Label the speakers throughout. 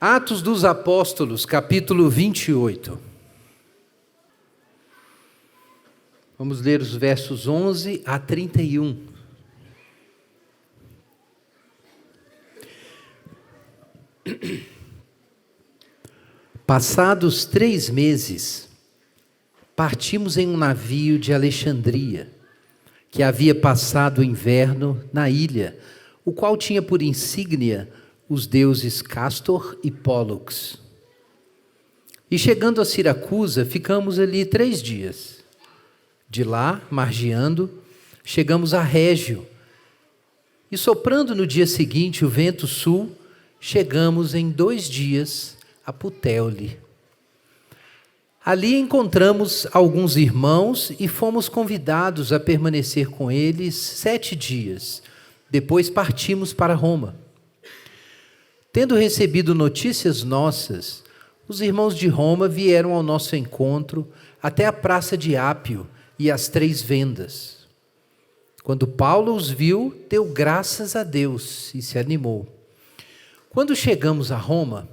Speaker 1: Atos dos Apóstolos, capítulo 28. Vamos ler os versos 11 a 31. Passados 3 meses, partimos em um navio de Alexandria, que havia passado o inverno na ilha, o qual tinha por insígnia os deuses Castor e Pólux. E chegando a Siracusa, ficamos ali 3 dias. De lá, margeando, chegamos a Régio. E soprando no dia seguinte o vento sul, chegamos em 2 dias a Putéoli. Ali encontramos alguns irmãos e fomos convidados a permanecer com eles 7 dias. Depois partimos para Roma. Tendo recebido notícias nossas, os irmãos de Roma vieram ao nosso encontro até a praça de Ápio e as 3 vendas. Quando Paulo os viu, deu graças a Deus e se animou. Quando chegamos a Roma,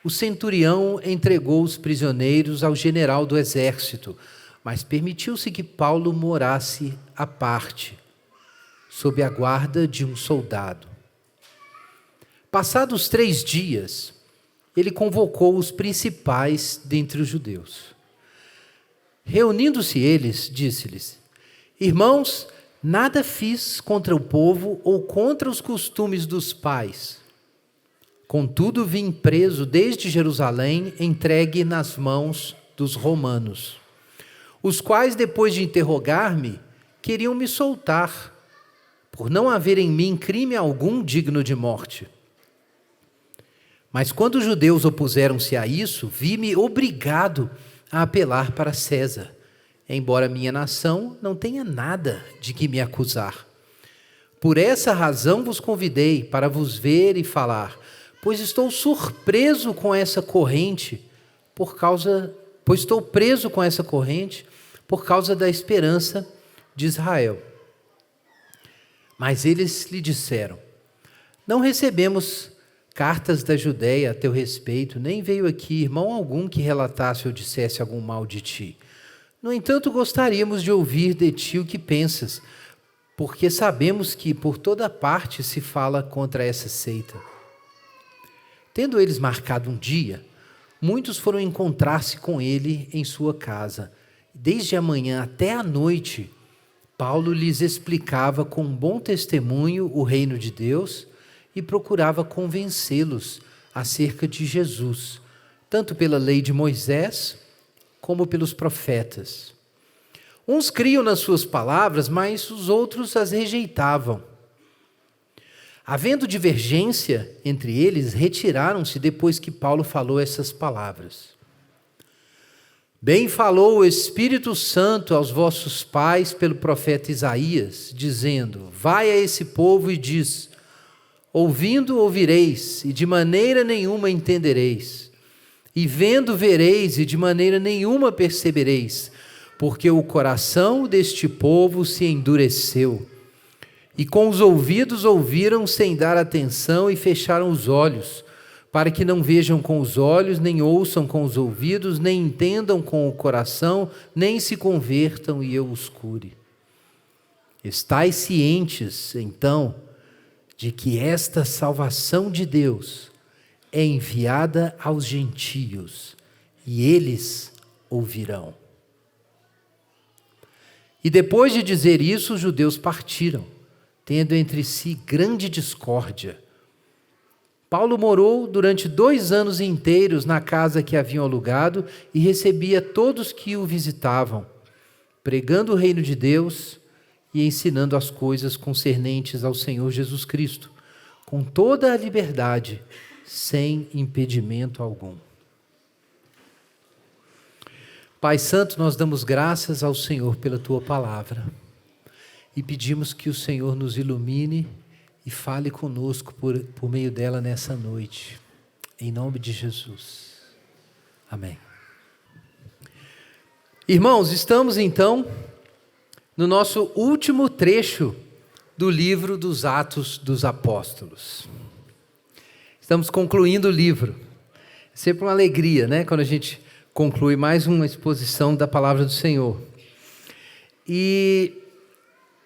Speaker 1: o centurião entregou os prisioneiros ao general do exército, mas permitiu-se que Paulo morasse à parte, sob a guarda de um soldado. Passados 3 dias, ele convocou os principais dentre os judeus. Reunindo-se eles, disse-lhes: Irmãos, nada fiz contra o povo ou contra os costumes dos pais. Contudo, vim preso desde Jerusalém, entregue nas mãos dos romanos, os quais, depois de interrogar-me, queriam me soltar, por não haver em mim crime algum digno de morte. Mas quando os judeus opuseram-se a isso, vi-me obrigado a apelar para César, embora minha nação não tenha nada de que me acusar. Por essa razão vos convidei para vos ver e falar, pois estou surpreso com essa corrente, pois estou preso com essa corrente por causa da esperança de Israel. Mas eles lhe disseram: Não recebemos cartas da Judéia a teu respeito, nem veio aqui irmão algum que relatasse ou dissesse algum mal de ti. No entanto, gostaríamos de ouvir de ti o que pensas, porque sabemos que por toda parte se fala contra essa seita. Tendo eles marcado um dia, muitos foram encontrar-se com ele em sua casa. Desde a manhã até a noite, Paulo lhes explicava com bom testemunho o reino de Deus e procurava convencê-los acerca de Jesus, tanto pela lei de Moisés, como pelos profetas. Uns criam nas suas palavras, mas os outros as rejeitavam. Havendo divergência entre eles, retiraram-se depois que Paulo falou essas palavras. Bem falou o Espírito Santo aos vossos pais pelo profeta Isaías, dizendo: Vai a esse povo e diz: Ouvindo ouvireis, e de maneira nenhuma entendereis. E vendo vereis, e de maneira nenhuma percebereis, porque o coração deste povo se endureceu. E com os ouvidos ouviram sem dar atenção e fecharam os olhos, para que não vejam com os olhos, nem ouçam com os ouvidos, nem entendam com o coração, nem se convertam e eu os cure. Estais cientes, então, de que esta salvação de Deus é enviada aos gentios, e eles ouvirão. E depois de dizer isso, os judeus partiram, tendo entre si grande discórdia. Paulo morou durante 2 anos inteiros na casa que haviam alugado e recebia todos que o visitavam, pregando o reino de Deus e ensinando as coisas concernentes ao Senhor Jesus Cristo, com toda a liberdade, sem impedimento algum. Pai Santo, nós damos graças ao Senhor pela Tua palavra e pedimos que o Senhor nos ilumine e fale conosco por meio dela nessa noite, em nome de Jesus. Amém. Irmãos, estamos então no nosso último trecho do livro dos Atos dos Apóstolos. Estamos concluindo o livro. É sempre uma alegria, né? Quando a gente conclui mais uma exposição da Palavra do Senhor. E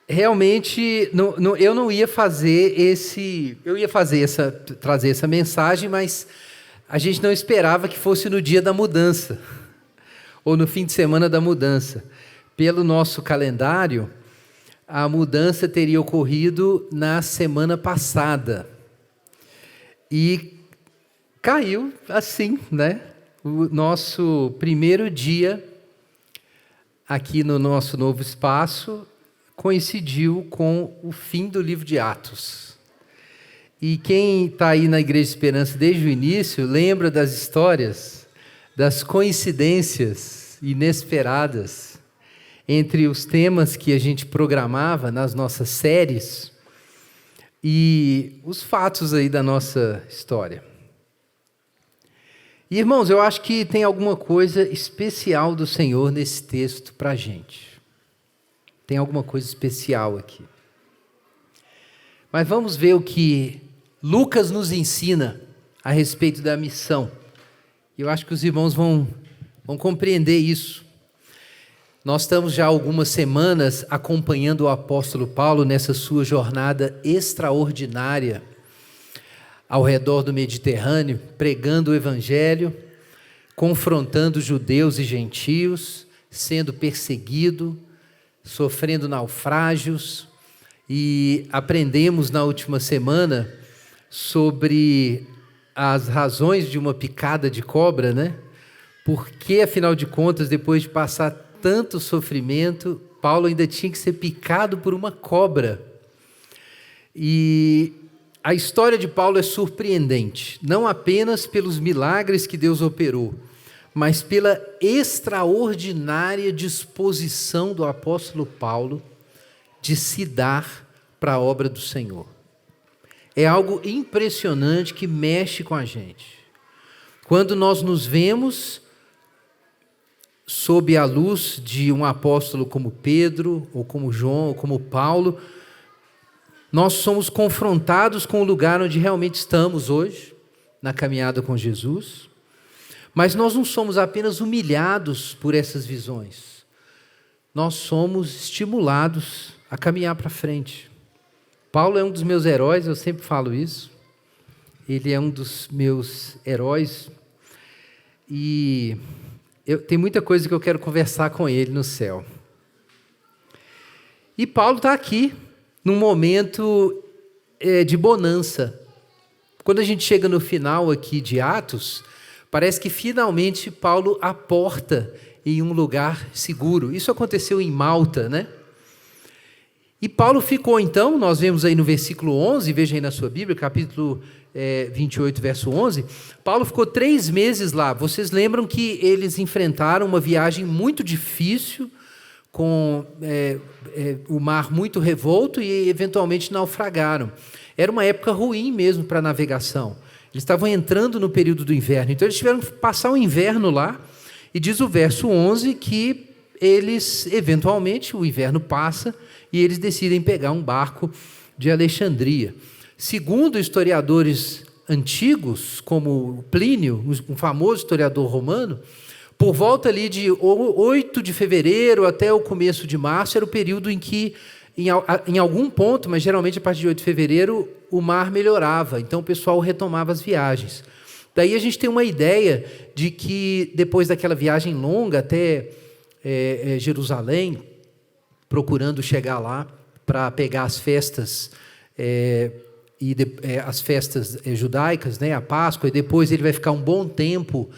Speaker 1: realmente eu não ia fazer trazer essa mensagem, mas a gente não esperava que fosse no dia da mudança, ou no fim de semana da mudança. Pelo nosso calendário, a mudança teria ocorrido na semana passada. E caiu assim, né? O nosso primeiro dia aqui no nosso novo espaço coincidiu com o fim do livro de Atos. E quem está aí na Igreja Esperança desde o início lembra das histórias, das coincidências inesperadas entre os temas que a gente programava nas nossas séries e os fatos aí da nossa história. E, irmãos, eu acho que tem alguma coisa especial do Senhor nesse texto para a gente. Tem alguma coisa especial aqui. Mas vamos ver o que Lucas nos ensina a respeito da missão. Eu acho que os irmãos vão compreender isso. Nós estamos já há algumas semanas acompanhando o apóstolo Paulo nessa sua jornada extraordinária ao redor do Mediterrâneo, pregando o evangelho, confrontando judeus e gentios, sendo perseguido, sofrendo naufrágios, e aprendemos na última semana sobre as razões de uma picada de cobra, né? Porque, afinal de contas, depois de passar tanto sofrimento, Paulo ainda tinha que ser picado por uma cobra. E a história de Paulo é surpreendente, não apenas pelos milagres que Deus operou, mas pela extraordinária disposição do apóstolo Paulo de se dar para a obra do Senhor. É algo impressionante que mexe com a gente. Quando nós nos vemos sob a luz de um apóstolo como Pedro, ou como João, ou como Paulo, nós somos confrontados com o lugar onde realmente estamos hoje, na caminhada com Jesus, mas nós não somos apenas humilhados por essas visões, nós somos estimulados a caminhar para frente. Paulo é um dos meus heróis, eu sempre falo isso, ele é um dos meus heróis, e tem muita coisa que eu quero conversar com ele no céu. E Paulo está aqui, num momento de bonança. Quando a gente chega no final aqui de Atos, parece que finalmente Paulo aporta em um lugar seguro. Isso aconteceu em Malta, né? E Paulo ficou então, nós vemos aí no versículo 11, veja aí na sua Bíblia, capítulo 28, verso 11, Paulo ficou 3 meses lá. Vocês lembram que eles enfrentaram uma viagem muito difícil, com o mar muito revolto, e eventualmente naufragaram. Era uma época ruim mesmo para a navegação. Eles estavam entrando no período do inverno, então eles tiveram que passar o inverno lá, e diz o verso 11 que eles, eventualmente, o inverno passa, e eles decidem pegar um barco de Alexandria. Segundo historiadores antigos, como Plínio, um famoso historiador romano, por volta ali de 8 de fevereiro até o começo de março, era o período em que, em algum ponto, mas geralmente a partir de 8 de fevereiro, o mar melhorava, então o pessoal retomava as viagens. Daí a gente tem uma ideia de que, depois daquela viagem longa até Jerusalém, procurando chegar lá para pegar as festas, as festas judaicas, né, a Páscoa, e depois ele vai ficar um bom tempo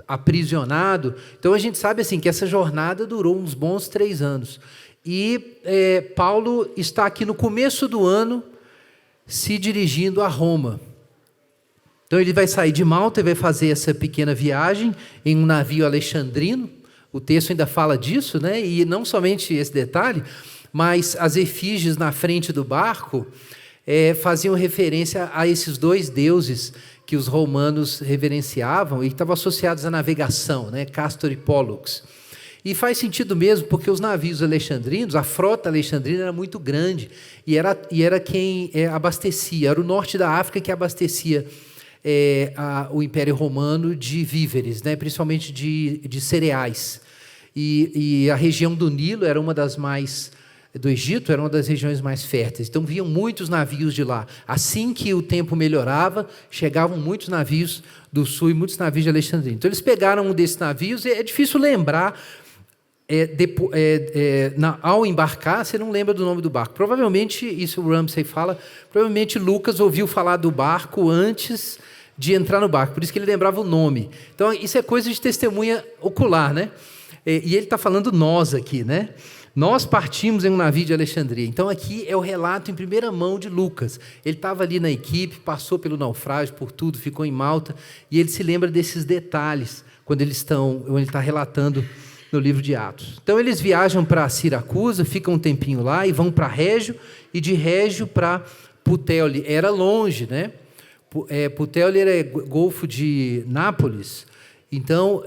Speaker 1: aprisionado. Então a gente sabe assim que essa jornada durou uns bons 3 anos. E Paulo está aqui no começo do ano se dirigindo a Roma. Então ele vai sair de Malta e vai fazer essa pequena viagem em um navio alexandrino. O texto ainda fala disso, né? E não somente esse detalhe, mas as efígies na frente do barco faziam referência a esses 2 deuses que os romanos reverenciavam e que estavam associados à navegação, né? Castor e Pollux. E faz sentido mesmo, porque os navios alexandrinos, a frota alexandrina era muito grande, e era quem abastecia, era o norte da África que abastecia o Império Romano de víveres, né? Principalmente de cereais. E a região do Nilo era uma das mais... do Egito era uma das regiões mais férteis. Então, vinham muitos navios de lá. Assim que o tempo melhorava, chegavam muitos navios do sul e muitos navios de Alexandria. Então, eles pegaram um desses navios, e é difícil lembrar, ao embarcar, você não lembra do nome do barco. Provavelmente, isso o Ramsay fala, provavelmente Lucas ouviu falar do barco antes de entrar no barco, por isso que ele lembrava o nome. Então, isso é coisa de testemunha ocular, né? E ele está falando nós aqui, né? Nós partimos em um navio de Alexandria. Então, aqui é o relato em primeira mão de Lucas. Ele estava ali na equipe, passou pelo naufrágio, por tudo, ficou em Malta, e ele se lembra desses detalhes quando ele está relatando no livro de Atos. Então, eles viajam para Siracusa, ficam um tempinho lá, e vão para Régio, e de Régio para Puteoli. Era longe, né? Puteoli era Golfo de Nápoles. Então,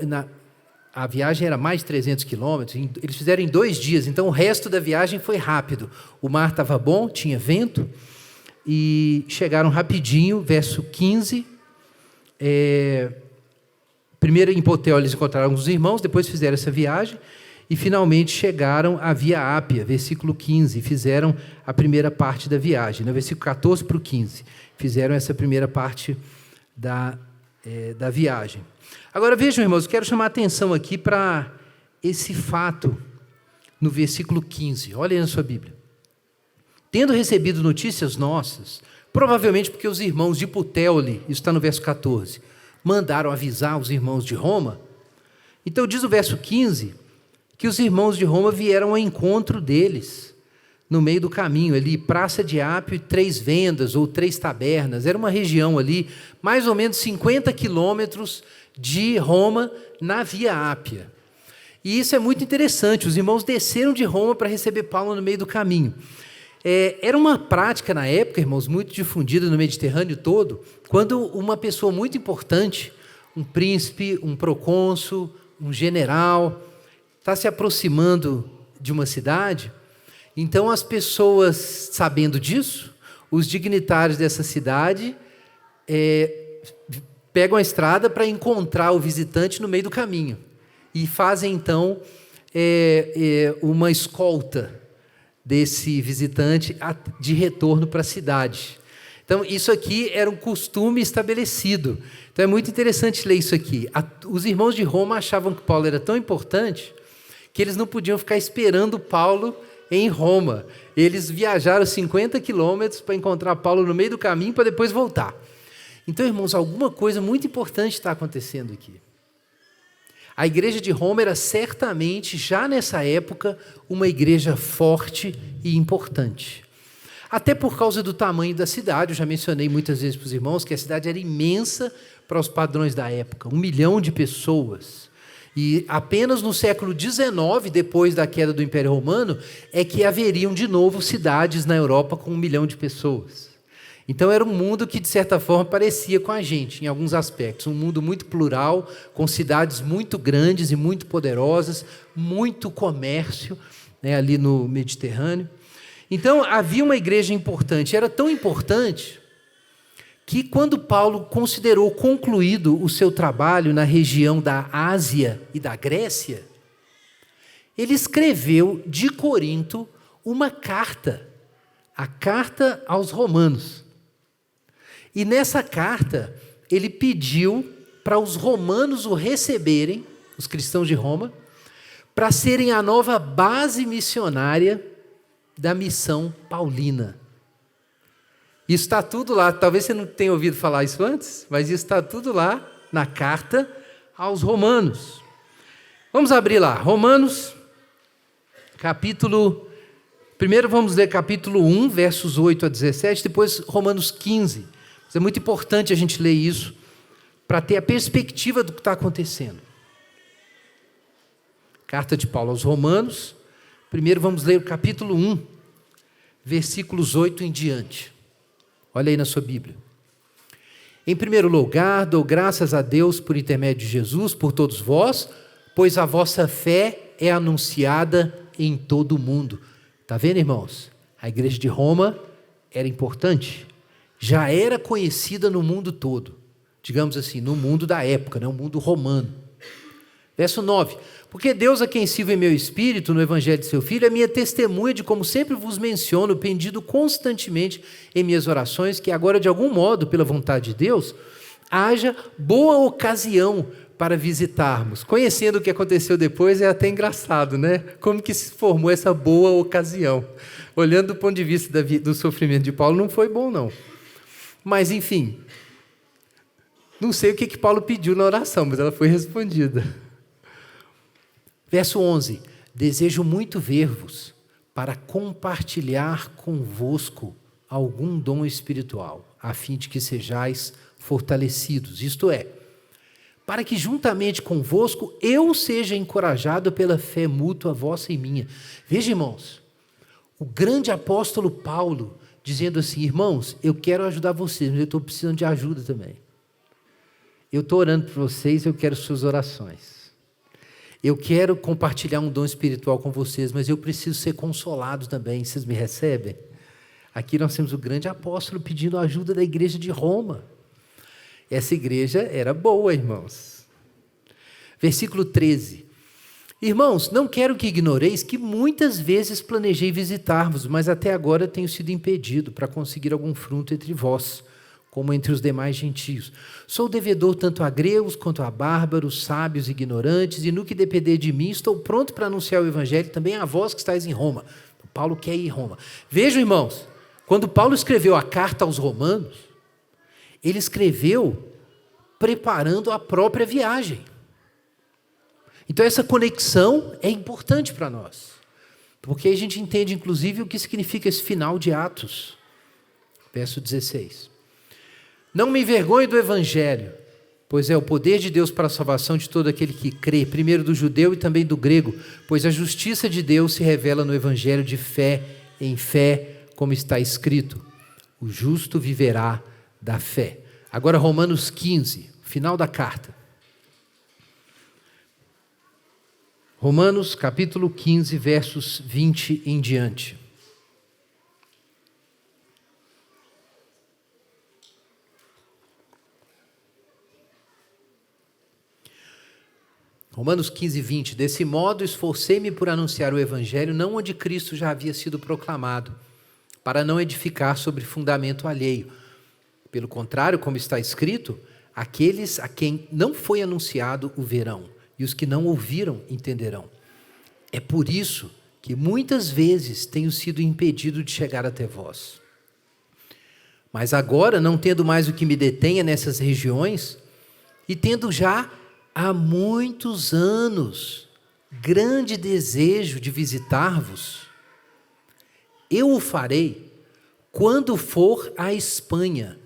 Speaker 1: a viagem era mais de 300 quilômetros, eles fizeram em 2 dias, então o resto da viagem foi rápido. O mar estava bom, tinha vento, e chegaram rapidinho, verso 15. Primeiro em Puteoli eles encontraram os irmãos, depois fizeram essa viagem, e finalmente chegaram a Via Ápia, versículo 15, fizeram a primeira parte da viagem, no versículo 14 para o 15, fizeram essa primeira parte da viagem. Agora, vejam, irmãos, quero chamar a atenção aqui para esse fato no versículo 15. Olha aí na sua Bíblia. Tendo recebido notícias nossas, provavelmente porque os irmãos de Puteoli, isso está no verso 14, mandaram avisar os irmãos de Roma. Então, diz o verso 15, que os irmãos de Roma vieram ao encontro deles, no meio do caminho, ali, Praça de Ápio e 3 Vendas, ou 3 Tabernas. Era uma região ali, mais ou menos 50 quilômetros de Roma, na Via Ápia. E isso é muito interessante, os irmãos desceram de Roma para receber Paulo no meio do caminho. Era uma prática na época, irmãos, muito difundida no Mediterrâneo todo, quando uma pessoa muito importante, um príncipe, um procônsul, um general, está se aproximando de uma cidade, então as pessoas, sabendo disso, os dignitários dessa cidade pegam a estrada para encontrar o visitante no meio do caminho e fazem, então, uma escolta desse visitante de retorno para a cidade. Então, isso aqui era um costume estabelecido. Então, é muito interessante ler isso aqui. Os irmãos de Roma achavam que Paulo era tão importante que eles não podiam ficar esperando Paulo em Roma. Eles viajaram 50 quilômetros para encontrar Paulo no meio do caminho para depois voltar. Então, irmãos, alguma coisa muito importante está acontecendo aqui. A igreja de Roma era certamente, já nessa época, uma igreja forte e importante. Até por causa do tamanho da cidade, eu já mencionei muitas vezes para os irmãos que a cidade era imensa para os padrões da época, 1 milhão de pessoas. E apenas no século XIX, depois da queda do Império Romano, é que haveriam de novo cidades na Europa com 1 milhão de pessoas. Então, era um mundo que, de certa forma, parecia com a gente, em alguns aspectos. Um mundo muito plural, com cidades muito grandes e muito poderosas, muito comércio, né, ali no Mediterrâneo. Então, havia uma igreja importante. Era tão importante que, quando Paulo considerou concluído o seu trabalho na região da Ásia e da Grécia, ele escreveu de Corinto uma carta, a carta aos Romanos. E nessa carta, ele pediu para os romanos o receberem, os cristãos de Roma, para serem a nova base missionária da missão paulina. Isso está tudo lá, talvez você não tenha ouvido falar isso antes, mas isso está tudo lá na carta aos Romanos. Vamos abrir lá, Romanos, primeiro vamos ler capítulo 1, versos 8 a 17, depois Romanos 15. É muito importante a gente ler isso para ter a perspectiva do que está acontecendo. Carta de Paulo aos Romanos. Primeiro vamos ler o capítulo 1, versículos 8 em diante. Olha aí na sua Bíblia. Em primeiro lugar, dou graças a Deus por intermédio de Jesus, por todos vós, pois a vossa fé é anunciada em todo o mundo. Está vendo, irmãos? A igreja de Roma era importante. Já era conhecida no mundo todo. digamos assim, no mundo da época, o mundo romano. Verso 9. Porque Deus, a quem sirvo em meu espírito, no evangelho de seu Filho, é minha testemunha de como sempre vos menciono, pedindo constantemente em minhas orações, que agora, de algum modo, pela vontade de Deus, haja boa ocasião para visitarmos. Conhecendo o que aconteceu depois, é até engraçado, né? Como que se formou essa boa ocasião. Olhando do ponto de vista do sofrimento de Paulo, não foi bom, não. Mas, enfim, não sei o que Paulo pediu na oração, mas ela foi respondida. Verso 11. Desejo muito ver-vos para compartilhar convosco algum dom espiritual, a fim de que sejais fortalecidos. Isto é, para que juntamente convosco eu seja encorajado pela fé mútua vossa e minha. Veja, irmãos, o grande apóstolo Paulo dizendo assim: irmãos, eu quero ajudar vocês, mas eu estou precisando de ajuda também. Eu estou orando por vocês, eu quero suas orações. Eu quero compartilhar um dom espiritual com vocês, mas eu preciso ser consolado também. Vocês me recebem? Aqui nós temos o grande apóstolo pedindo a ajuda da igreja de Roma. Essa igreja era boa, irmãos. Versículo 13. Irmãos, não quero que ignoreis que muitas vezes planejei visitar-vos, mas até agora tenho sido impedido para conseguir algum fruto entre vós, como entre os demais gentios. Sou devedor tanto a gregos quanto a bárbaros, sábios e ignorantes, e no que depender de mim, estou pronto para anunciar o evangelho também a vós que estáis em Roma. Paulo quer ir em Roma. Vejam, irmãos, quando Paulo escreveu a carta aos romanos, ele escreveu preparando a própria viagem. Então essa conexão é importante para nós, porque a gente entende inclusive o que significa esse final de Atos. Verso 16. Não me envergonhe do evangelho, pois é o poder de Deus para a salvação de todo aquele que crê, primeiro do judeu e também do grego, pois a justiça de Deus se revela no evangelho de fé em fé, como está escrito: o justo viverá da fé. Agora Romanos 15, final da carta. Romanos capítulo 15, versos 20 em diante. Romanos 15, 20. Desse modo, esforcei-me por anunciar o evangelho, não onde Cristo já havia sido proclamado, para não edificar sobre fundamento alheio. Pelo contrário, como está escrito, aqueles a quem não foi anunciado o verão, e os que não ouviram entenderão. É por isso que muitas vezes tenho sido impedido de chegar até vós. Mas agora, não tendo mais o que me detenha nessas regiões, e tendo já há muitos anos grande desejo de visitar-vos, eu o farei quando for à Espanha,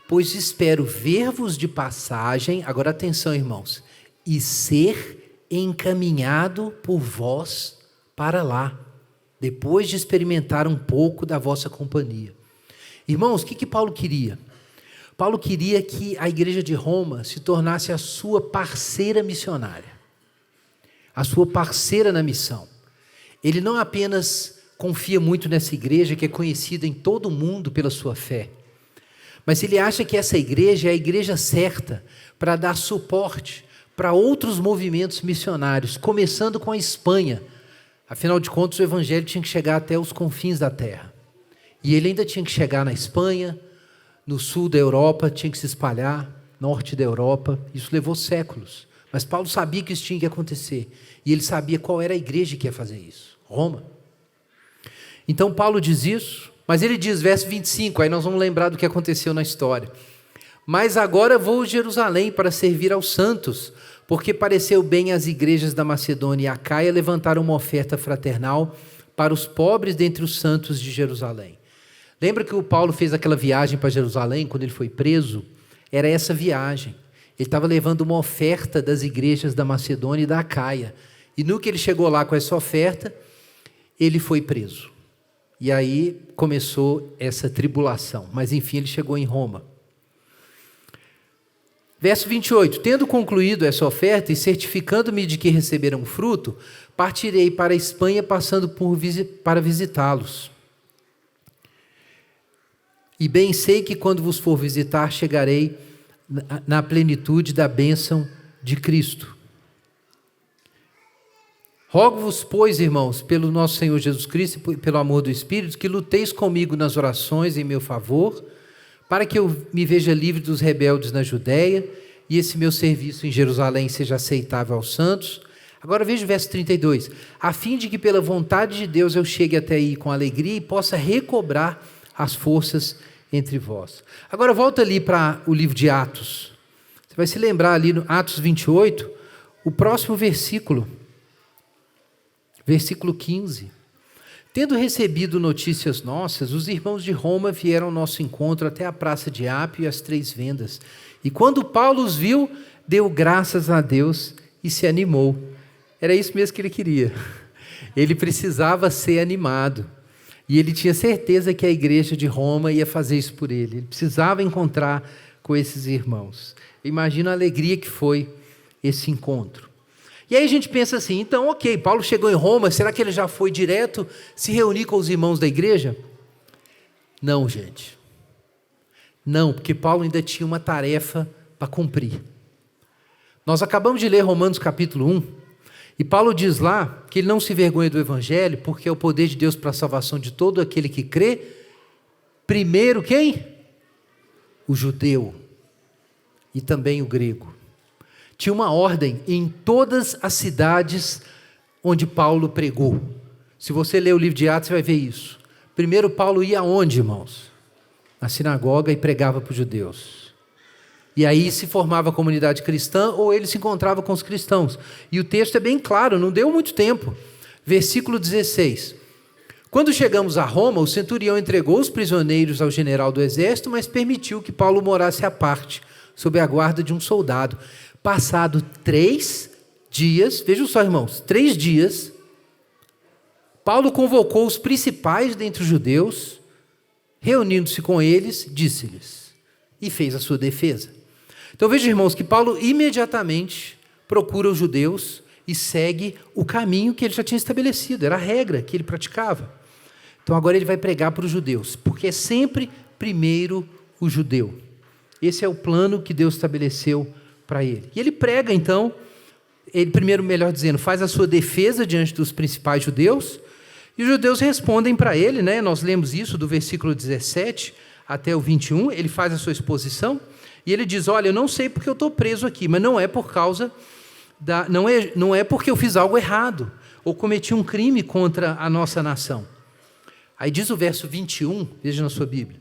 Speaker 1: pois espero ver-vos de passagem, agora atenção, irmãos, e ser encaminhado por vós para lá, depois de experimentar um pouco da vossa companhia. Irmãos, o que Paulo queria? Paulo queria que a igreja de Roma se tornasse a sua parceira missionária, a sua parceira na missão. Ele não apenas confia muito nessa igreja que é conhecida em todo o mundo pela sua fé, mas ele acha que essa igreja é a igreja certa para dar suporte para outros movimentos missionários, começando com a Espanha. Afinal de contas, o evangelho tinha que chegar até os confins da terra. E ele ainda tinha que chegar na Espanha, no sul da Europa, tinha que se espalhar, norte da Europa. Isso levou séculos. Mas Paulo sabia que isso tinha que acontecer. E ele sabia qual era a igreja que ia fazer isso: Roma. Então Paulo diz isso, mas ele diz, verso 25, aí nós vamos lembrar do que aconteceu na história. Mas agora vou a Jerusalém para servir aos santos, porque pareceu bem às igrejas da Macedônia e Acaia levantar uma oferta fraternal para os pobres dentre os santos de Jerusalém. Lembra que o Paulo fez aquela viagem para Jerusalém, quando ele foi preso? Era essa viagem. Ele estava levando uma oferta das igrejas da Macedônia e da Acaia. E no que ele chegou lá com essa oferta, ele foi preso. E aí começou essa tribulação. Mas enfim, ele chegou em Roma. Verso 28, tendo concluído essa oferta e certificando-me de que receberam fruto, partirei para a Espanha, passando para visitá-los. E bem sei que quando vos for visitar, chegarei na plenitude da bênção de Cristo. Rogo-vos, pois, irmãos, pelo nosso Senhor Jesus Cristo e pelo amor do Espírito, que luteis comigo nas orações em meu favor, para que eu me veja livre dos rebeldes na Judéia, e esse meu serviço em Jerusalém seja aceitável aos santos. Agora veja o verso 32. A fim de que pela vontade de Deus eu chegue até aí com alegria e possa recobrar as forças entre vós. Agora volta ali para o livro de Atos. Você vai se lembrar ali no Atos 28, o próximo versículo. Versículo 15. Tendo recebido notícias nossas, os irmãos de Roma vieram ao nosso encontro até a praça de Apio e as 3 vendas. E quando Paulo os viu, deu graças a Deus e se animou. Era isso mesmo que ele queria. Ele precisava ser animado. E ele tinha certeza que a igreja de Roma ia fazer isso por ele. Ele precisava encontrar com esses irmãos. Imagina a alegria que foi esse encontro. E aí a gente pensa assim, então ok, Paulo chegou em Roma, será que ele já foi direto se reunir com os irmãos da igreja? Não, gente. Não, porque Paulo ainda tinha uma tarefa para cumprir. Nós acabamos de ler Romanos capítulo 1, e Paulo diz lá que ele não se vergonha do evangelho, porque é o poder de Deus para a salvação de todo aquele que crê. Primeiro quem? O judeu e também o grego. Tinha uma ordem em todas as cidades onde Paulo pregou. Se você ler o livro de Atos, você vai ver isso. Primeiro Paulo ia aonde, irmãos? Na sinagoga e pregava para os judeus. E aí se formava a comunidade cristã ou ele se encontrava com os cristãos. E o texto é bem claro, não deu muito tempo. Versículo 16. Quando chegamos a Roma, o centurião entregou os prisioneiros ao general do exército, mas permitiu que Paulo morasse à parte, sob a guarda de um soldado. Passado 3 dias, vejam só, irmãos, 3 dias, Paulo convocou os principais dentre os judeus, reunindo-se com eles, disse-lhes, e fez a sua defesa. Então vejam, irmãos, que Paulo imediatamente procura os judeus e segue o caminho que ele já tinha estabelecido, era a regra que ele praticava. Então agora ele vai pregar para os judeus, porque é sempre primeiro o judeu. Esse é o plano que Deus estabeleceu para ele. E ele prega, então, ele primeiro, melhor dizendo, faz a sua defesa diante dos principais judeus, e os judeus respondem para ele, né? Nós lemos isso do versículo 17 até o 21, ele faz a sua exposição, e ele diz, olha, eu não sei porque eu estou preso aqui, mas não é por causa, não é porque eu fiz algo errado, ou cometi um crime contra a nossa nação. Aí diz o verso 21, veja na sua Bíblia,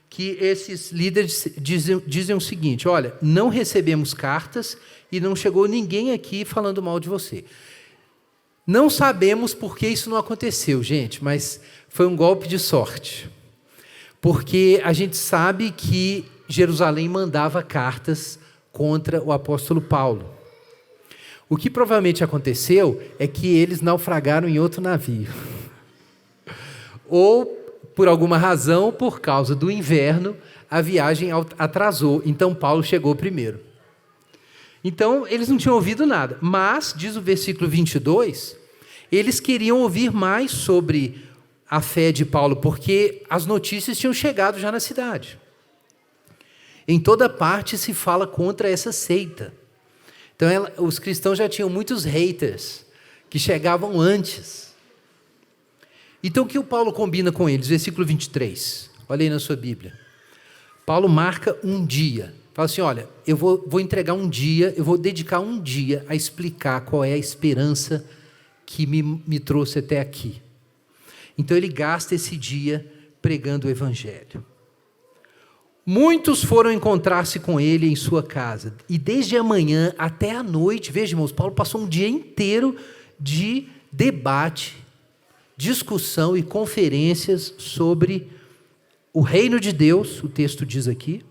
Speaker 1: que esses líderes dizem o seguinte, olha, não recebemos cartas e não chegou ninguém aqui falando mal de você. Não sabemos por que isso não aconteceu, gente, mas foi um golpe de sorte. Porque a gente sabe que Jerusalém mandava cartas contra o apóstolo Paulo. O que provavelmente aconteceu é que eles naufragaram em outro navio. Ou por alguma razão, por causa do inverno, a viagem atrasou, então Paulo chegou primeiro. Então, eles não tinham ouvido nada, mas, diz o versículo 22, eles queriam ouvir mais sobre a fé de Paulo, porque as notícias tinham chegado já na cidade. Em toda parte se fala contra essa seita. Então, os cristãos já tinham muitos haters, que chegavam antes. Então, o que o Paulo combina com eles? Versículo 23. Olha aí na sua Bíblia. Paulo marca um dia. Fala assim, olha, eu vou entregar um dia, eu vou dedicar um dia a explicar qual é a esperança que me trouxe até aqui. Então, ele gasta esse dia pregando o Evangelho. Muitos foram encontrar-se com ele em sua casa. E desde a manhã até a noite, veja, irmãos, Paulo passou um dia inteiro de debate, discussão e conferências sobre o reino de Deus, o texto diz aqui,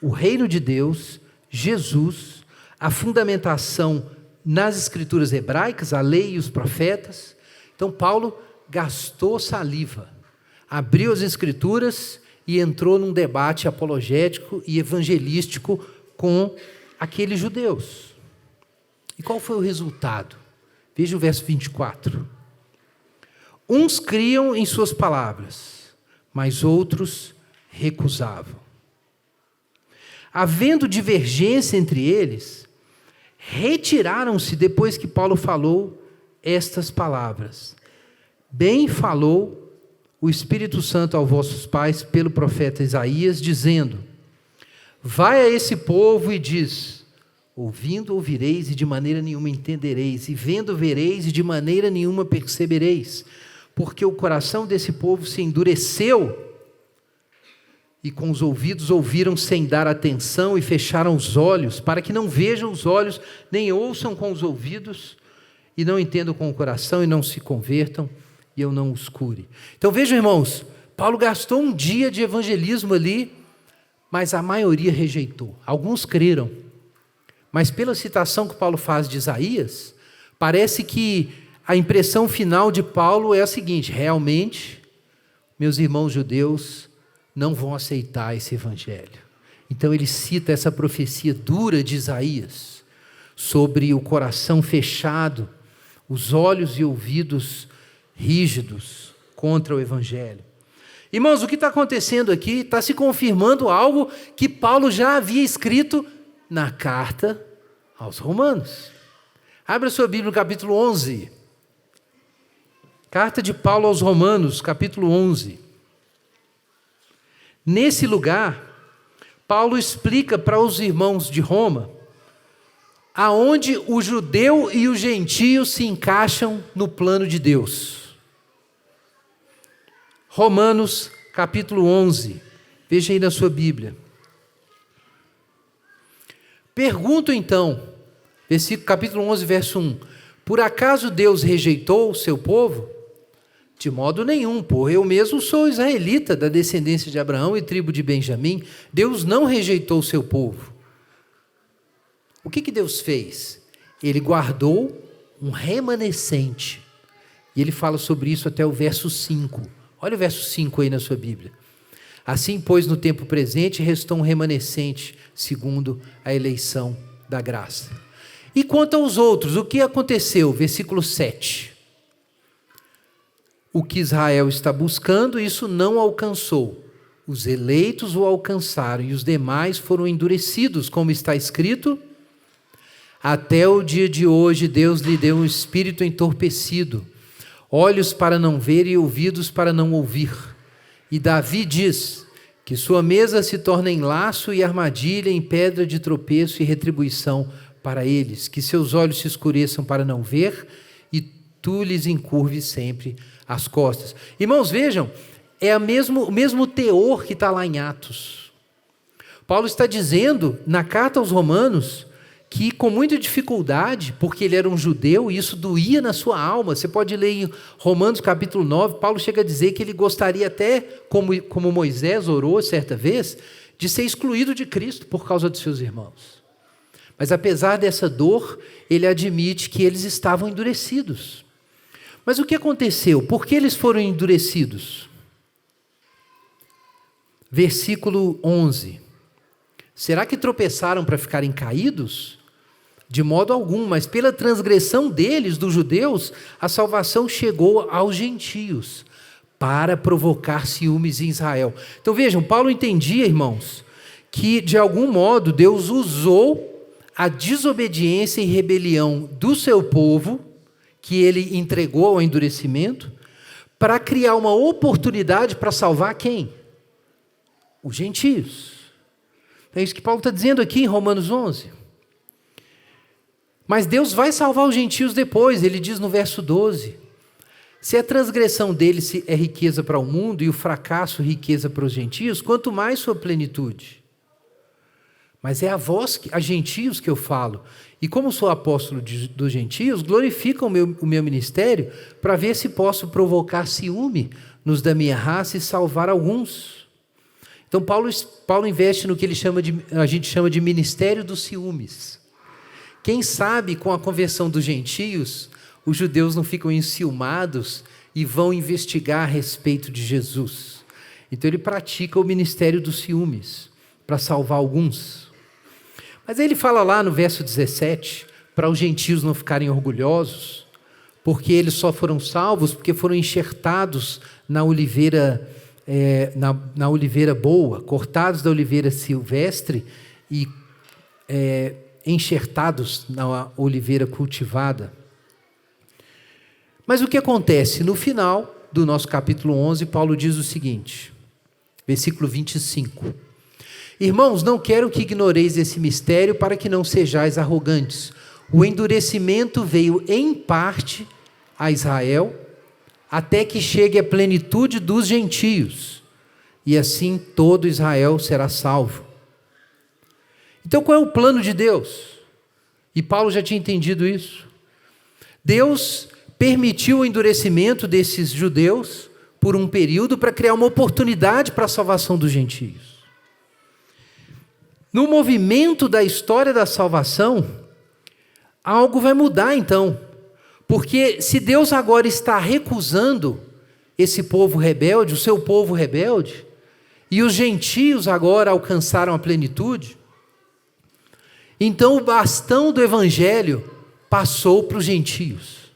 Speaker 1: o reino de Deus, Jesus, a fundamentação nas escrituras hebraicas, a lei e os profetas. Então Paulo gastou saliva, abriu as escrituras e entrou num debate apologético e evangelístico com aqueles judeus. E qual foi o resultado? Veja o verso 24. Uns criam em suas palavras, mas outros recusavam. havendo divergência entre eles, retiraram-se depois que Paulo falou estas palavras. Bem falou o Espírito Santo aos vossos pais pelo profeta Isaías, dizendo: vai a esse povo e diz: ouvindo ouvireis e de maneira nenhuma entendereis, e vendo vereis e de maneira nenhuma percebereis, porque o coração desse povo se endureceu, e com os ouvidos ouviram sem dar atenção, e fecharam os olhos, para que não vejam os olhos, nem ouçam com os ouvidos, e não entendam com o coração, e não se convertam, e eu não os cure. Então vejam, irmãos, Paulo gastou um dia de evangelismo ali, mas a maioria rejeitou. Alguns creram, mas pela citação que Paulo faz de Isaías, parece que a impressão final de Paulo é a seguinte: realmente, meus irmãos judeus não vão aceitar esse evangelho. Então ele cita essa profecia dura de Isaías, sobre o coração fechado, os olhos e ouvidos rígidos contra o evangelho. Irmãos, o que está acontecendo aqui está se confirmando algo que Paulo já havia escrito na carta aos Romanos. Abra sua Bíblia no capítulo 11. Carta de Paulo aos Romanos, capítulo 11. Nesse lugar, Paulo explica para os irmãos de Roma aonde o judeu e o gentio se encaixam no plano de Deus. Romanos, capítulo 11. Veja aí na sua Bíblia. Pergunto então, capítulo 11, verso 1. Por acaso Deus rejeitou o seu povo? De modo nenhum, por eu mesmo sou israelita, da descendência de Abraão e tribo de Benjamim. Deus não rejeitou o seu povo. O que Deus fez? Ele guardou um remanescente. E ele fala sobre isso até o verso 5. Olha o verso 5 aí na sua Bíblia. Assim, pois, no tempo presente restou um remanescente, segundo a eleição da graça. E quanto aos outros, o que aconteceu? Versículo 7. O que Israel está buscando, isso não alcançou. Os eleitos o alcançaram, e os demais foram endurecidos, como está escrito: até o dia de hoje Deus lhe deu um espírito entorpecido, olhos para não ver e ouvidos para não ouvir. E Davi diz que sua mesa se torna em laço e armadilha, em pedra de tropeço e retribuição para eles, que seus olhos se escureçam para não ver e tu lhes encurves sempre as costas. Irmãos, vejam, é o mesmo teor que está lá em Atos. Paulo está dizendo na carta aos Romanos que com muita dificuldade, porque ele era um judeu e isso doía na sua alma. Você pode ler em Romanos capítulo 9, Paulo chega a dizer que ele gostaria até, como Moisés orou certa vez, de ser excluído de Cristo por causa de seus irmãos. Mas apesar dessa dor, ele admite que eles estavam endurecidos. Mas o que aconteceu? Por que eles foram endurecidos? Versículo 11. Será que tropeçaram para ficarem caídos? De modo algum, mas pela transgressão deles, dos judeus, a salvação chegou aos gentios, para provocar ciúmes em Israel. Então vejam, Paulo entendia, irmãos, que de algum modo Deus usou a desobediência e rebelião do seu povo, que ele entregou ao endurecimento, para criar uma oportunidade para salvar quem? Os gentios. É isso que Paulo está dizendo aqui em Romanos 11. Mas Deus vai salvar os gentios depois. Ele diz no verso 12: se a transgressão deles é riqueza para o mundo e o fracasso riqueza para os gentios, quanto mais sua plenitude. Mas é a vós, a gentios, que eu falo. E como sou apóstolo dos gentios, glorifico o meu ministério para ver se posso provocar ciúme nos da minha raça e salvar alguns. Então Paulo investe no que a gente chama de ministério dos ciúmes. Quem sabe com a conversão dos gentios, os judeus não ficam enciumados e vão investigar a respeito de Jesus. Então ele pratica o ministério dos ciúmes para salvar alguns. Mas ele fala lá no verso 17, para os gentios não ficarem orgulhosos, porque eles só foram salvos porque foram enxertados na oliveira, na oliveira boa, cortados da oliveira silvestre e enxertados na oliveira cultivada. Mas o que acontece? No final do nosso capítulo 11, Paulo diz o seguinte, versículo 25. Irmãos, não quero que ignoreis esse mistério para que não sejais arrogantes. O endurecimento veio em parte a Israel, até que chegue a plenitude dos gentios, e assim todo Israel será salvo. Então qual é o plano de Deus? E Paulo já tinha entendido isso. Deus permitiu o endurecimento desses judeus por um período para criar uma oportunidade para a salvação dos gentios. No movimento da história da salvação, algo vai mudar então, porque se Deus agora está recusando esse povo rebelde, o seu povo rebelde, e os gentios agora alcançaram a plenitude, então o bastão do evangelho passou para os gentios,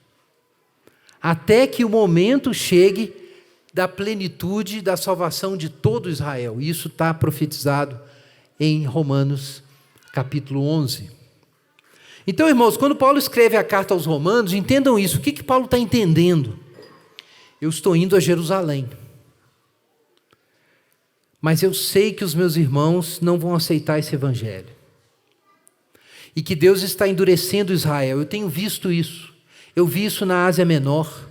Speaker 1: até que o momento chegue da plenitude da salvação de todo Israel. Isso está profetizado em Romanos capítulo 11. Então, irmãos, quando Paulo escreve a carta aos Romanos, entendam isso. O que Paulo está entendendo? Eu estou indo a Jerusalém, mas eu sei que os meus irmãos não vão aceitar esse evangelho, e que Deus está endurecendo Israel. Eu tenho visto isso. Eu vi isso na Ásia Menor,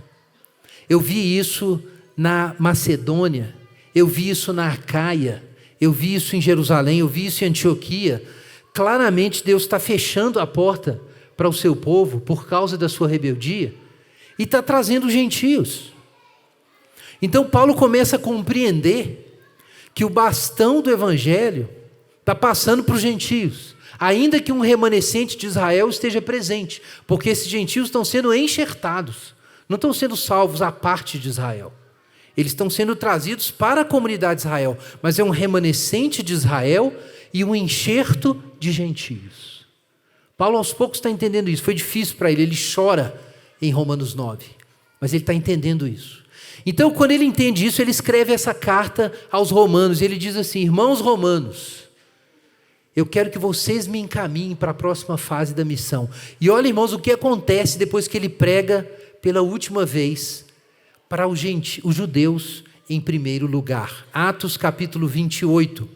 Speaker 1: eu vi isso na Macedônia, eu vi isso na Acaia, eu vi isso em Jerusalém, eu vi isso em Antioquia. Claramente Deus está fechando a porta para o seu povo por causa da sua rebeldia e está trazendo gentios. Então Paulo começa a compreender que o bastão do evangelho está passando para os gentios, ainda que um remanescente de Israel esteja presente, porque esses gentios estão sendo enxertados, não estão sendo salvos à parte de Israel. Eles estão sendo trazidos para a comunidade de Israel, mas é um remanescente de Israel e um enxerto de gentios. Paulo aos poucos está entendendo isso. Foi difícil para ele chora em Romanos 9, mas ele está entendendo isso. Então, quando ele entende isso, ele escreve essa carta aos romanos, e ele diz assim: irmãos romanos, eu quero que vocês me encaminhem para a próxima fase da missão. E olha, irmãos, o que acontece depois que ele prega pela última vez para os judeus em primeiro lugar. Atos capítulo 28.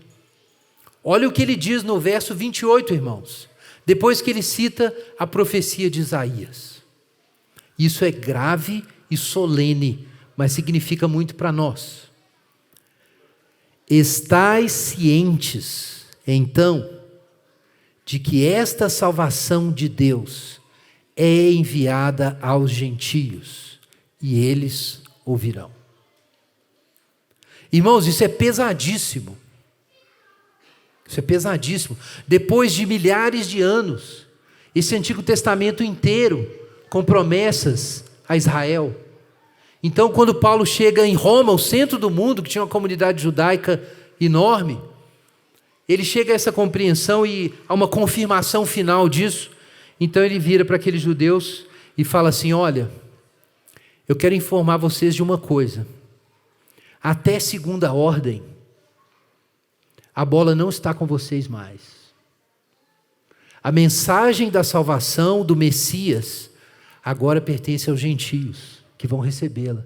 Speaker 1: Olha o que ele diz no verso 28, irmãos. Depois que ele cita a profecia de Isaías. Isso é grave e solene, mas significa muito para nós. Estais cientes, então, de que esta salvação de Deus é enviada aos gentios, e eles ouvirão. Irmãos, isso é pesadíssimo. Isso é pesadíssimo. Depois de milhares de anos, esse Antigo Testamento inteiro com promessas a Israel. Então, quando Paulo chega em Roma, o centro do mundo, que tinha uma comunidade judaica enorme, ele chega a essa compreensão e a uma confirmação final disso. Então ele vira para aqueles judeus e fala assim: olha, eu quero informar vocês de uma coisa. Até segunda ordem, a bola não está com vocês mais. A mensagem da salvação do Messias agora pertence aos gentios, que vão recebê-la.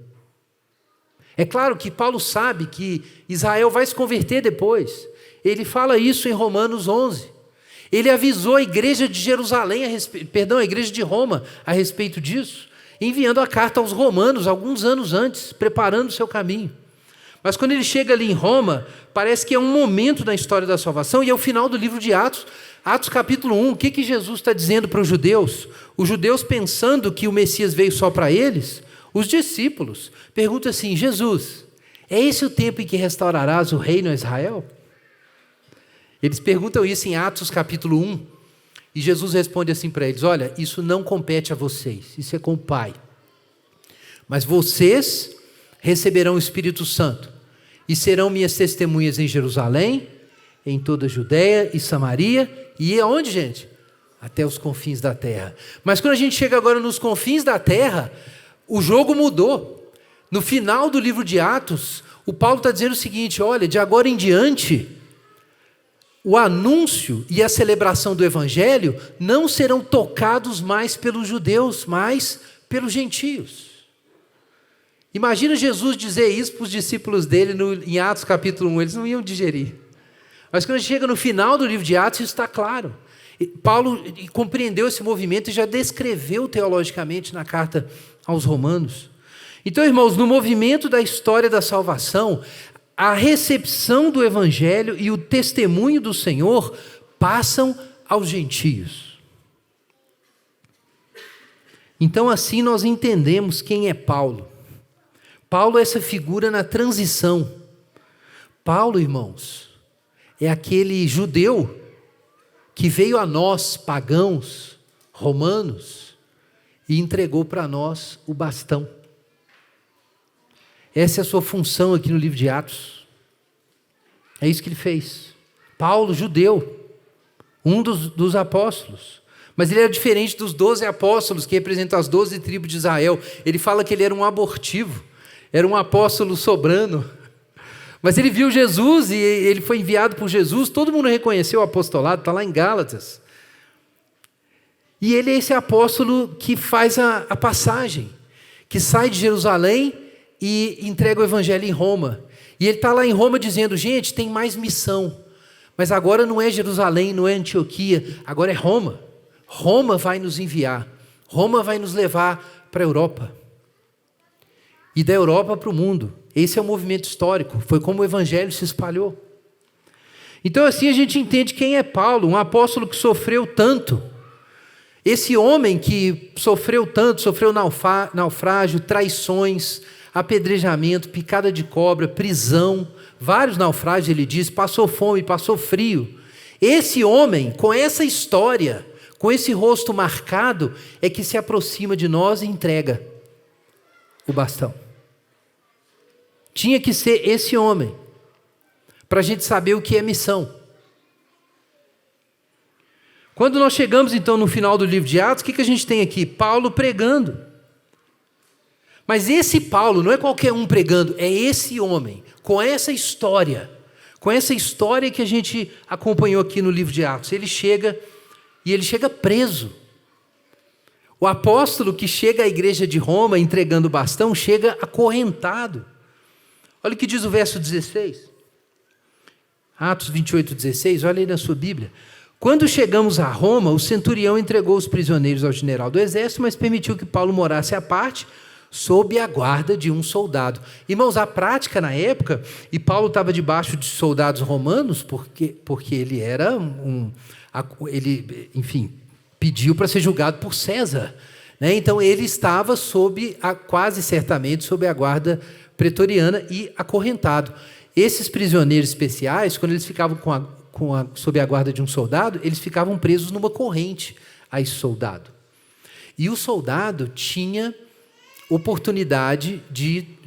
Speaker 1: É claro que Paulo sabe que Israel vai se converter depois. Ele fala isso em Romanos 11. Ele avisou a igreja de Jerusalém, a igreja de Roma, a respeito disso, enviando a carta aos romanos alguns anos antes, preparando o seu caminho. Mas quando ele chega ali em Roma, parece que é um momento da história da salvação, e é o final do livro de Atos. Atos capítulo 1, o que Jesus está dizendo para os judeus? Os judeus, pensando que o Messias veio só para eles, os discípulos perguntam assim: Jesus, é esse o tempo em que restaurarás o reino a Israel? Eles perguntam isso em Atos capítulo 1, e Jesus responde assim para eles: olha, isso não compete a vocês, isso é com o Pai. Mas vocês receberão o Espírito Santo e serão minhas testemunhas em Jerusalém, em toda a Judeia e Samaria, e aonde, gente? Até os confins da terra. Mas quando a gente chega agora nos confins da terra, o jogo mudou. No final do livro de Atos, o Paulo está dizendo o seguinte: olha, de agora em diante, o anúncio e a celebração do evangelho não serão tocados mais pelos judeus, mas pelos gentios. Imagina Jesus dizer isso para os discípulos dele em Atos capítulo 1, eles não iam digerir. Mas quando chega no final do livro de Atos, isso está claro. Paulo compreendeu esse movimento e já descreveu teologicamente na carta aos Romanos. Então, irmãos, no movimento da história da salvação, a recepção do evangelho e o testemunho do Senhor passam aos gentios. Então, assim nós entendemos quem é Paulo. Paulo é essa figura na transição. Paulo, irmãos, é aquele judeu que veio a nós, pagãos, romanos, e entregou para nós o bastão. Essa é a sua função aqui no livro de Atos. É isso que ele fez. Paulo, judeu, um dos apóstolos. Mas ele era diferente dos 12 apóstolos que representam as 12 tribos de Israel. Ele fala que ele era um abortivo, era um apóstolo sobrano. Mas ele viu Jesus e ele foi enviado por Jesus. Todo mundo reconheceu o apostolado, está lá em Gálatas. E ele é esse apóstolo que faz a passagem, que sai de Jerusalém e entrega o evangelho em Roma. E ele está lá em Roma dizendo, gente, tem mais missão. Mas agora não é Jerusalém, não é Antioquia, agora é Roma. Roma vai nos enviar. Roma vai nos levar para a Europa. E da Europa para o mundo. Esse é o movimento histórico. Foi como o evangelho se espalhou. Então assim a gente entende quem é Paulo, um apóstolo que sofreu tanto. Esse homem que sofreu tanto, sofreu naufrágio, traições, apedrejamento, picada de cobra, prisão, vários naufrágios, ele diz, passou fome, passou frio. Esse homem, com essa história, com esse rosto marcado, é que se aproxima de nós e entrega o bastão. Tinha que ser esse homem, para a gente saber o que é missão. Quando nós chegamos então no final do livro de Atos, o que a gente tem aqui? Paulo pregando. Mas esse Paulo não é qualquer um pregando, é esse homem, com essa história que a gente acompanhou aqui no livro de Atos. Ele chega preso. O apóstolo que chega à igreja de Roma entregando o bastão, chega acorrentado. Olha o que diz o verso 16. Atos 28, 16, olha aí na sua Bíblia. Quando chegamos a Roma, o centurião entregou os prisioneiros ao general do exército, mas permitiu que Paulo morasse à parte, sob a guarda de um soldado. Irmãos, a prática na época, e Paulo estava debaixo de soldados romanos, porque ele era pediu para ser julgado por César, né? Então ele estava quase certamente sob a guarda pretoriana e acorrentado. Esses prisioneiros especiais, quando eles ficavam sob a guarda de um soldado, eles ficavam presos numa corrente a esse soldado. E o soldado tinha oportunidade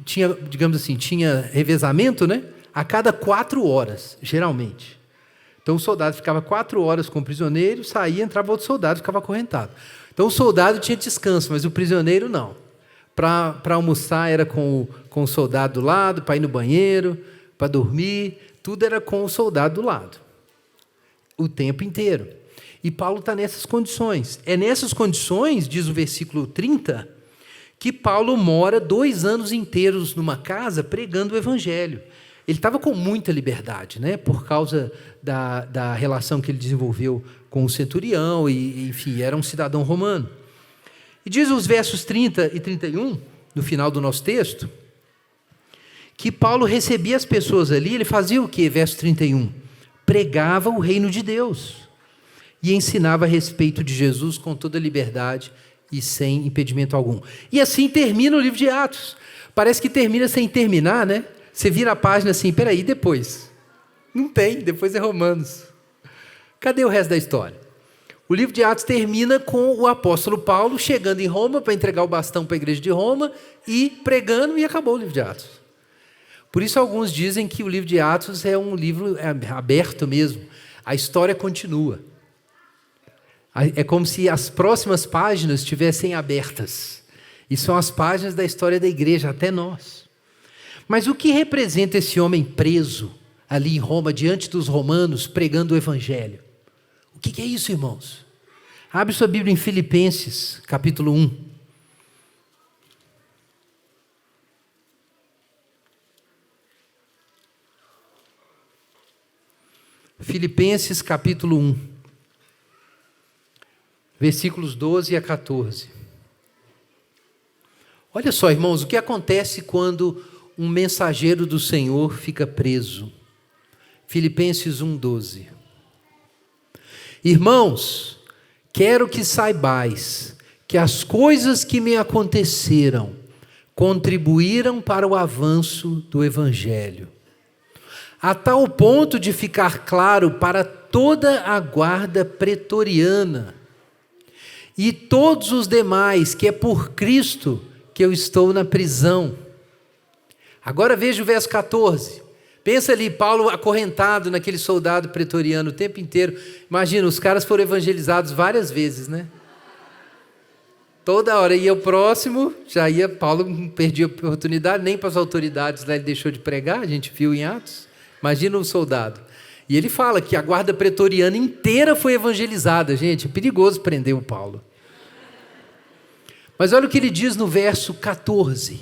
Speaker 1: tinha revezamento, né? A cada 4 horas, geralmente. Então o soldado ficava 4 horas com o prisioneiro, saía, entrava outro soldado, ficava acorrentado. Então o soldado tinha descanso, mas o prisioneiro não. Para almoçar era com o soldado do lado, para ir no banheiro, para dormir, tudo era com o soldado do lado. O tempo inteiro. E Paulo está nessas condições. É nessas condições, diz o versículo 30, que Paulo mora 2 anos inteiros numa casa pregando o evangelho. Ele estava com muita liberdade, né? Por causa da relação que ele desenvolveu com o centurião, e enfim, era um cidadão romano. E diz os versos 30 e 31, no final do nosso texto, que Paulo recebia as pessoas ali, ele fazia o quê? Verso 31, pregava o reino de Deus e ensinava a respeito de Jesus com toda liberdade e sem impedimento algum. E assim termina o livro de Atos. Parece que termina sem terminar, né? Você vira a página assim, peraí, depois. Não tem, depois é Romanos. Cadê o resto da história? O livro de Atos termina com o apóstolo Paulo chegando em Roma para entregar o bastão para a igreja de Roma e pregando, e acabou o livro de Atos. Por isso alguns dizem que o livro de Atos é um livro aberto mesmo. A história continua. É como se as próximas páginas estivessem abertas. E são as páginas da história da igreja, até nós. Mas o que representa esse homem preso ali em Roma, diante dos romanos, pregando o evangelho. O que é isso, irmãos? Abre sua Bíblia em Filipenses, capítulo 1. Filipenses, capítulo 1. Versículos 12 a 14. Olha só, irmãos, o que acontece quando um mensageiro do Senhor fica preso. Filipenses 1:12. Irmãos, quero que saibais que as coisas que me aconteceram contribuíram para o avanço do Evangelho, a tal ponto de ficar claro para toda a guarda pretoriana e todos os demais que é por Cristo que eu estou na prisão. Agora veja o verso 14. Pensa ali, Paulo acorrentado naquele soldado pretoriano o tempo inteiro. Imagina, os caras foram evangelizados várias vezes, né? Toda hora ia o próximo, já ia, Paulo não perdia a oportunidade, nem para as autoridades lá ele deixou de pregar, a gente viu em Atos. Imagina um soldado. E ele fala que a guarda pretoriana inteira foi evangelizada, gente, é perigoso prender o Paulo. Mas olha o que ele diz no verso 14.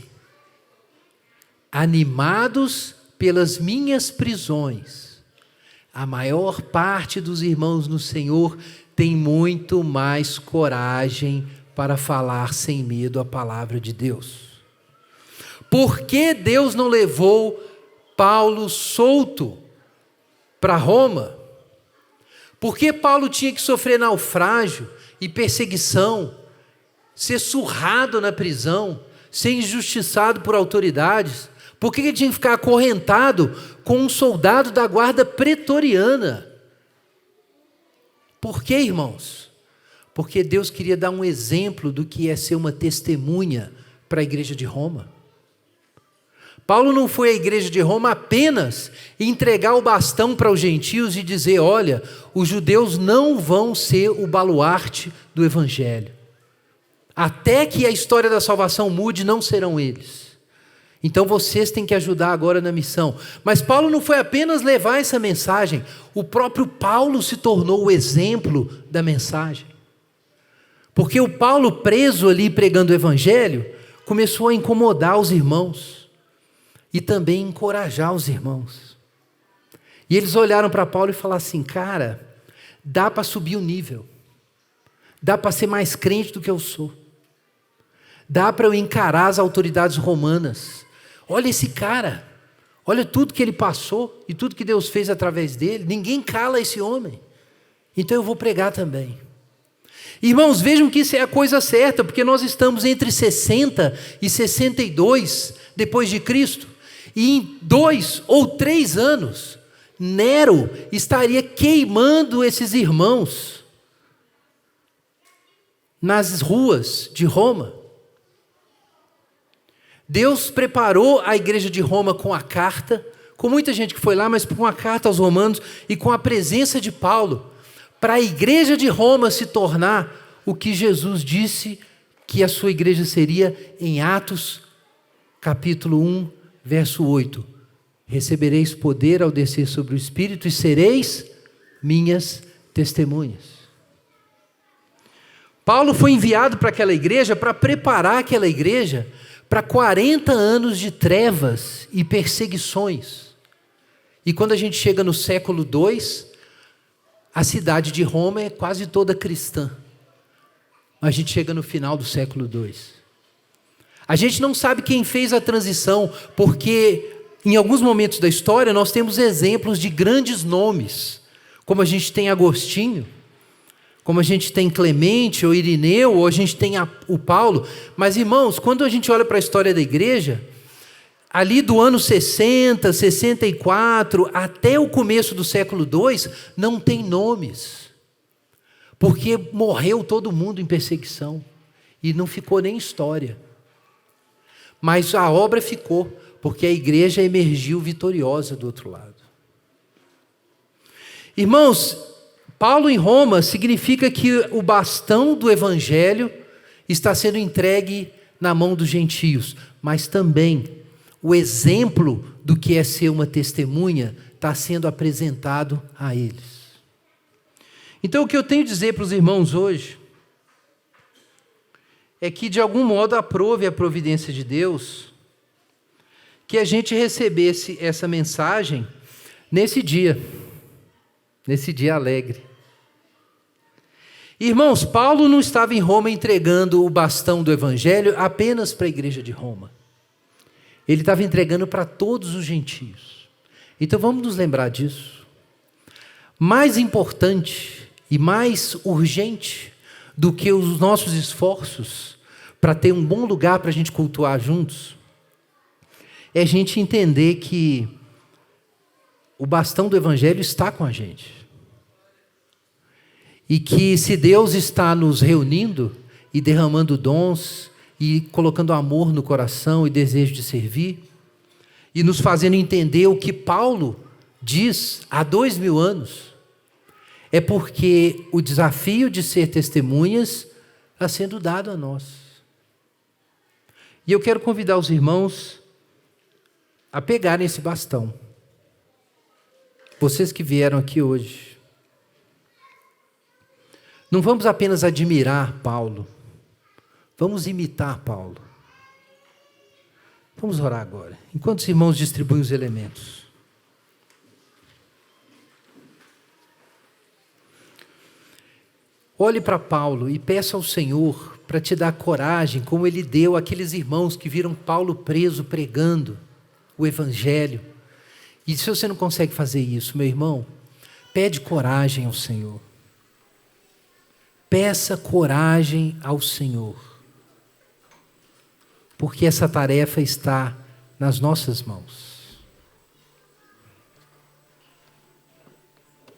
Speaker 1: Animados pelas minhas prisões, a maior parte dos irmãos no Senhor tem muito mais coragem para falar sem medo a palavra de Deus. Por que Deus não levou Paulo solto para Roma? Por que Paulo tinha que sofrer naufrágio e perseguição, ser surrado na prisão, ser injustiçado por autoridades? Por que ele tinha que ficar acorrentado com um soldado da guarda pretoriana? Por que, irmãos? Porque Deus queria dar um exemplo do que é ser uma testemunha para a igreja de Roma. Paulo não foi à igreja de Roma apenas entregar o bastão para os gentios e dizer, olha, os judeus não vão ser o baluarte do evangelho. Até que a história da salvação mude, não serão eles. Então vocês têm que ajudar agora na missão. Mas Paulo não foi apenas levar essa mensagem, o próprio Paulo se tornou o exemplo da mensagem. Porque o Paulo preso ali pregando o evangelho, começou a incomodar os irmãos e também encorajar os irmãos. E eles olharam para Paulo e falaram assim, cara, dá para subir o nível, dá para ser mais crente do que eu sou, dá para eu encarar as autoridades romanas. Olha esse cara, olha tudo que ele passou e tudo que Deus fez através dele, ninguém cala esse homem, então eu vou pregar também. Irmãos, vejam que isso é a coisa certa, porque nós estamos entre 60 e 62 depois de Cristo, e em 2 ou 3 anos, Nero estaria queimando esses irmãos nas ruas de Roma. Deus preparou a igreja de Roma com a carta, com muita gente que foi lá, mas com a carta aos romanos e com a presença de Paulo, para a igreja de Roma se tornar o que Jesus disse que a sua igreja seria em Atos, capítulo 1, verso 8. Recebereis poder ao descer sobre o Espírito e sereis minhas testemunhas. Paulo foi enviado para aquela igreja para preparar aquela igreja para 40 anos de trevas e perseguições. E quando a gente chega no século II, a cidade de Roma é quase toda cristã. Mas a gente chega no final do século II. A gente não sabe quem fez a transição, porque em alguns momentos da história nós temos exemplos de grandes nomes, como a gente tem Agostinho, como a gente tem Clemente ou Irineu, ou a gente tem o Paulo. Mas, irmãos, quando a gente olha para a história da igreja, ali do ano 60, 64, até o começo do século II, não tem nomes, porque morreu todo mundo em perseguição, e não ficou nem história. Mas a obra ficou, porque a igreja emergiu vitoriosa do outro lado. Irmãos, Paulo em Roma significa que o bastão do evangelho está sendo entregue na mão dos gentios, mas também o exemplo do que é ser uma testemunha está sendo apresentado a eles. Então, o que eu tenho a dizer para os irmãos hoje é que, de algum modo, aprove a providência de Deus que a gente recebesse essa mensagem nesse dia alegre. Irmãos, Paulo não estava em Roma entregando o bastão do Evangelho apenas para a igreja de Roma. Ele estava entregando para todos os gentios. Então vamos nos lembrar disso. Mais importante e mais urgente do que os nossos esforços para ter um bom lugar para a gente cultuar juntos, é a gente entender que o bastão do Evangelho está com a gente. E que se Deus está nos reunindo e derramando dons e colocando amor no coração e desejo de servir, e nos fazendo entender o que Paulo diz há 2000 anos, é porque o desafio de ser testemunhas está sendo dado a nós. E eu quero convidar os irmãos a pegarem esse bastão. Vocês que vieram aqui hoje. Não vamos apenas admirar Paulo, vamos imitar Paulo. Vamos orar agora, enquanto os irmãos distribuem os elementos. Olhe para Paulo e peça ao Senhor para te dar coragem, como ele deu àqueles irmãos que viram Paulo preso pregando o Evangelho. E se você não consegue fazer isso, meu irmão, pede coragem ao Senhor. Peça coragem ao Senhor, porque essa tarefa está nas nossas mãos.